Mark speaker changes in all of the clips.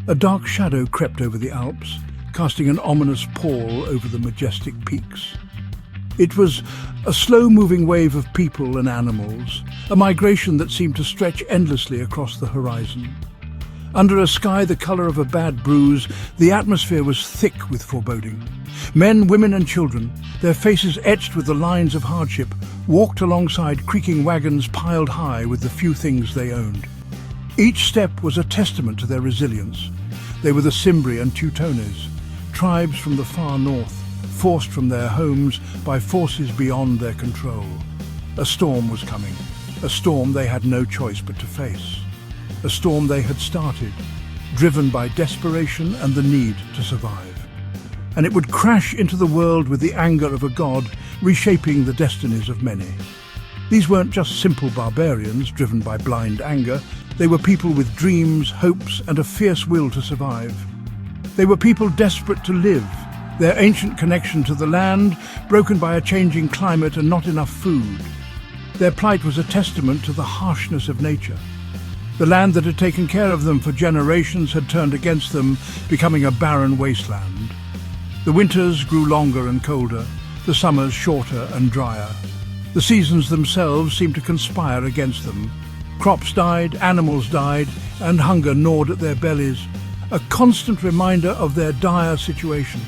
Speaker 1: A dark shadow crept over the Alps, casting an ominous pall over the majestic peaks. It was a slow-moving wave of people and animals, a migration that seemed to stretch endlessly across the horizon. Under a sky the colour of a bad bruise, the atmosphere was thick with foreboding. Men, women and children, their faces etched with the lines of hardship, walked alongside creaking wagons piled high with the few things they owned. Each step was a testament to their resilience. They were the Cimbri and Teutones, tribes from the far north, forced from their homes by forces beyond their control. A storm was coming, a storm they had no choice but to face. A storm they had started, driven by desperation and the need to survive. And it would crash into the world with the anger of a god, reshaping the destinies of many. These weren't just simple barbarians driven by blind anger. They were people with dreams, hopes, and a fierce will to survive. They were people desperate to live, their ancient connection to the land broken by a changing climate and not enough food. Their plight was a testament to the harshness of nature. The land that had taken care of them for generations had turned against them, becoming a barren wasteland. The winters grew longer and colder, the summers shorter and drier. The seasons themselves seemed to conspire against them. Crops died, animals died, and hunger gnawed at their bellies, a constant reminder of their dire situation.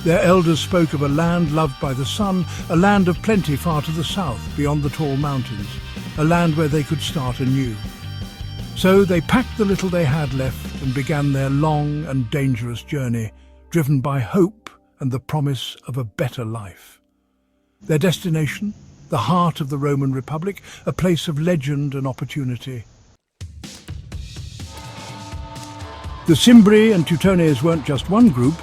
Speaker 1: Their elders spoke of a land loved by the sun, a land of plenty far to the south, beyond the tall mountains, a land where they could start anew. So they packed the little they had left and began their long and dangerous journey, driven by hope and the promise of a better life. Their destination? The heart of the Roman Republic, a place of legend and opportunity. The Cimbri and Teutones weren't just one group,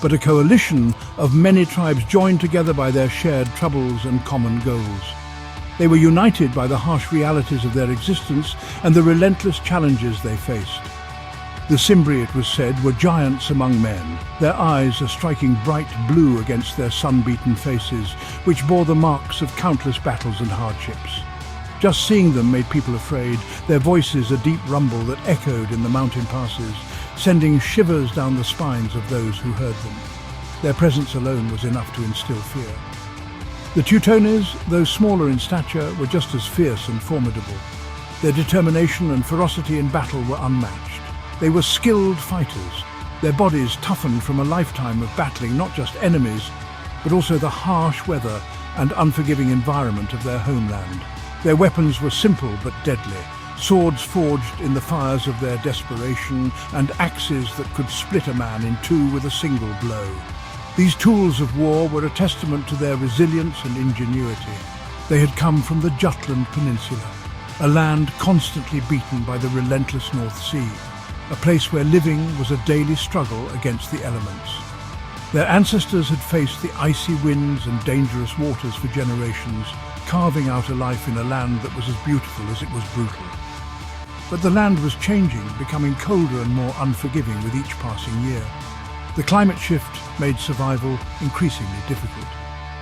Speaker 1: but a coalition of many tribes joined together by their shared troubles and common goals. They were united by the harsh realities of their existence and the relentless challenges they faced. The Cimbri, it was said, were giants among men, their eyes a striking bright blue against their sun-beaten faces, which bore the marks of countless battles and hardships. Just seeing them made people afraid, their voices a deep rumble that echoed in the mountain passes, sending shivers down the spines of those who heard them. Their presence alone was enough to instill fear. The Teutones, though smaller in stature, were just as fierce and formidable. Their determination and ferocity in battle were unmatched. They were skilled fighters, their bodies toughened from a lifetime of battling not just enemies, but also the harsh weather and unforgiving environment of their homeland. Their weapons were simple but deadly, swords forged in the fires of their desperation and axes that could split a man in two with a single blow. These tools of war were a testament to their resilience and ingenuity. They had come from the Jutland Peninsula, a land constantly beaten by the relentless North Sea, a place where living was a daily struggle against the elements. Their ancestors had faced the icy winds and dangerous waters for generations, carving out a life in a land that was as beautiful as it was brutal. But the land was changing, becoming colder and more unforgiving with each passing year. The climate shift made survival increasingly difficult.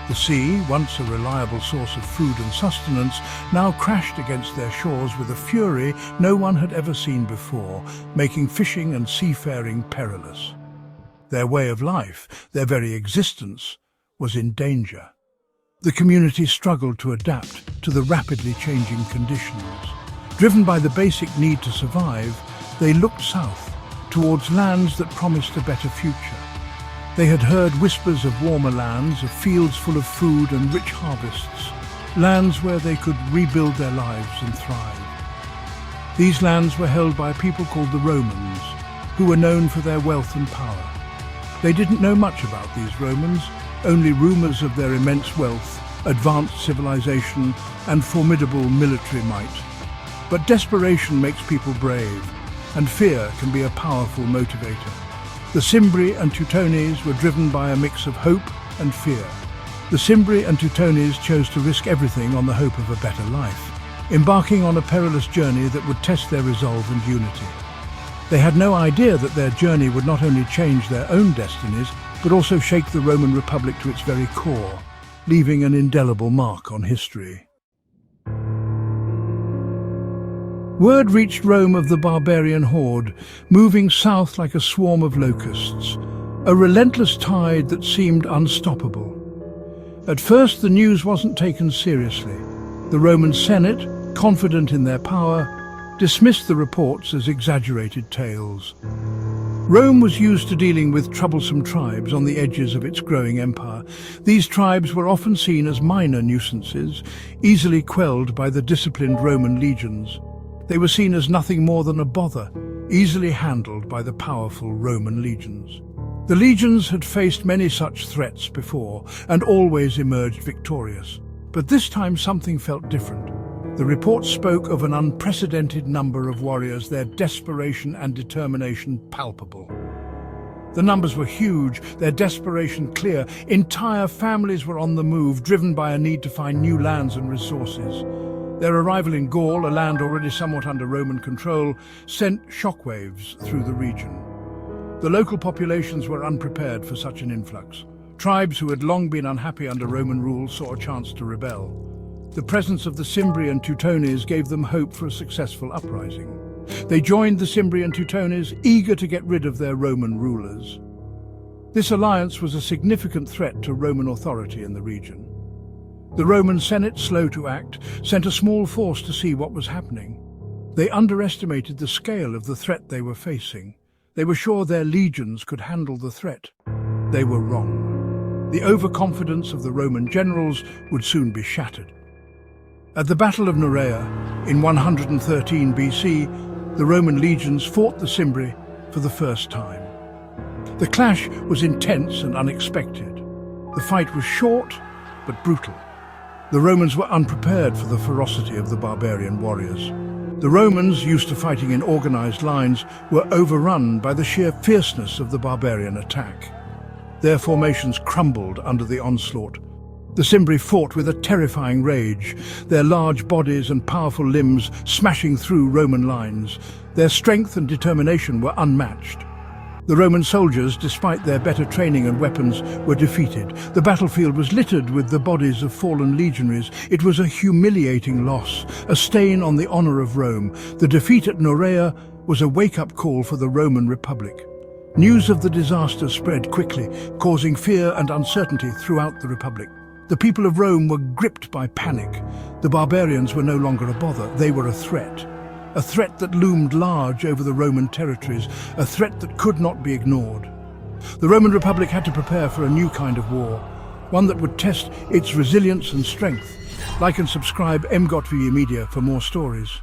Speaker 1: The sea, once a reliable source of food and sustenance, now crashed against their shores with a fury no one had ever seen before, making fishing and seafaring perilous. Their way of life, their very existence, was in danger. The community struggled to adapt to the rapidly changing conditions. Driven by the basic need to survive, they looked south, towards lands that promised a better future. They had heard whispers of warmer lands, of fields full of food and rich harvests, lands where they could rebuild their lives and thrive. These lands were held by a people called the Romans, who were known for their wealth and power. They didn't know much about these Romans, only rumors of their immense wealth, advanced civilization, and formidable military might. But desperation makes people brave, and fear can be a powerful motivator. The Cimbri and Teutones were driven by a mix of hope and fear. The Cimbri and Teutones chose to risk everything on the hope of a better life, embarking on a perilous journey that would test their resolve and unity. They had no idea that their journey would not only change their own destinies, but also shake the Roman Republic to its very core, leaving an indelible mark on history. Word reached Rome of the barbarian horde, moving south like a swarm of locusts, a relentless tide that seemed unstoppable. At first, the news wasn't taken seriously. The Roman Senate, confident in their power, dismissed the reports as exaggerated tales. Rome was used to dealing with troublesome tribes on the edges of its growing empire. These tribes were often seen as minor nuisances, easily quelled by the disciplined Roman legions. They were seen as nothing more than a bother, easily handled by the powerful Roman legions. The legions had faced many such threats before and always emerged victorious. But this time something felt different. The report spoke of an unprecedented number of warriors, their desperation and determination palpable. The numbers were huge, their desperation clear. Entire families were on the move, driven by a need to find new lands and resources. Their arrival in Gaul, a land already somewhat under Roman control, sent shockwaves through the region. The local populations were unprepared for such an influx. Tribes who had long been unhappy under Roman rule saw a chance to rebel. The presence of the Cimbri and Teutones gave them hope for a successful uprising. They joined the Cimbri and Teutones, eager to get rid of their Roman rulers. This alliance was a significant threat to Roman authority in the region. The Roman Senate, slow to act, sent a small force to see what was happening. They underestimated the scale of the threat they were facing. They were sure their legions could handle the threat. They were wrong. The overconfidence of the Roman generals would soon be shattered. At the Battle of Norea, in 113 BC, the Roman legions fought the Cimbri for the first time. The clash was intense and unexpected. The fight was short, but brutal. The Romans were unprepared for the ferocity of the barbarian warriors. The Romans, used to fighting in organized lines, were overrun by the sheer fierceness of the barbarian attack. Their formations crumbled under the onslaught. The Cimbri fought with a terrifying rage, their large bodies and powerful limbs smashing through Roman lines. Their strength and determination were unmatched. The Roman soldiers, despite their better training and weapons, were defeated. The battlefield was littered with the bodies of fallen legionaries. It was a humiliating loss, a stain on the honor of Rome. The defeat at Norea was a wake-up call for the Roman Republic. News of the disaster spread quickly, causing fear and uncertainty throughout the Republic. The people of Rome were gripped by panic. The barbarians were no longer a bother, they were a threat that loomed large over the Roman territories, a threat that could not be ignored. The Roman Republic had to prepare for a new kind of war, one that would test its resilience and strength. Like and subscribe Emgotvmedia for more stories.